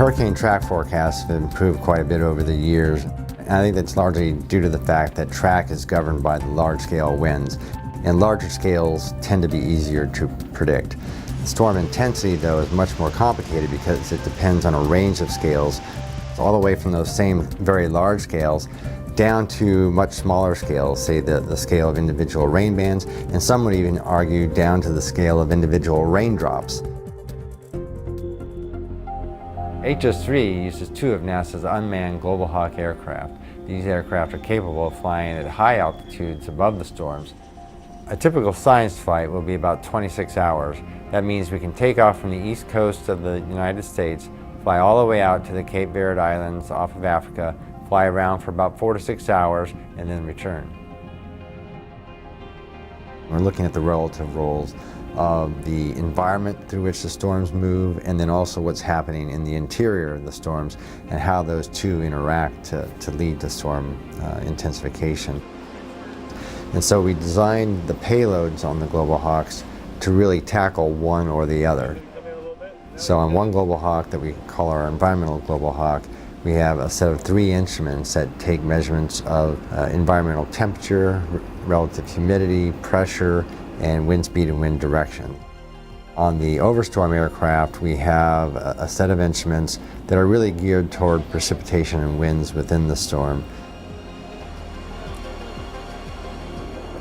Hurricane track forecasts have improved quite a bit over the years. And I think that's largely due to the fact that track is governed by the large-scale winds, and larger scales tend to be easier to predict. Storm intensity, though, is much more complicated because it depends on a range of scales, all the way from those same very large scales down to much smaller scales, say the scale of individual rain bands, and some would even argue down to the scale of individual raindrops. HS-3 uses two of NASA's unmanned Global Hawk aircraft. These aircraft are capable of flying at high altitudes above the storms. A typical science flight will be about 26 hours. That means we can take off from the east coast of the United States, fly all the way out to the Cape Verde Islands off of Africa, fly around for about 4 to 6 hours, and then return. We're looking at the relative roles of the environment through which the storms move, and then also what's happening in the interior of the storms and how those two interact to lead to storm intensification. And so we designed the payloads on the Global Hawks to really tackle one or the other. So on one Global Hawk that we call our environmental Global Hawk, we have a set of 3 instruments that take measurements of environmental temperature, relative humidity, pressure, and wind speed and wind direction. On the overstorm aircraft, we have a set of instruments that are really geared toward precipitation and winds within the storm.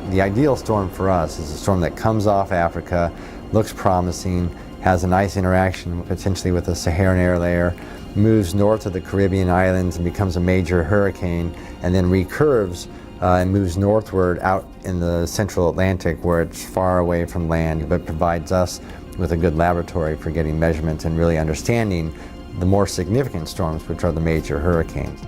The ideal storm for us is a storm that comes off Africa, looks promising, has a nice interaction potentially with the Saharan air layer, moves north of the Caribbean islands and becomes a major hurricane, and then recurves and moves northward out in the central Atlantic where it's far away from land, but provides us with a good laboratory for getting measurements and really understanding the more significant storms, which are the major hurricanes.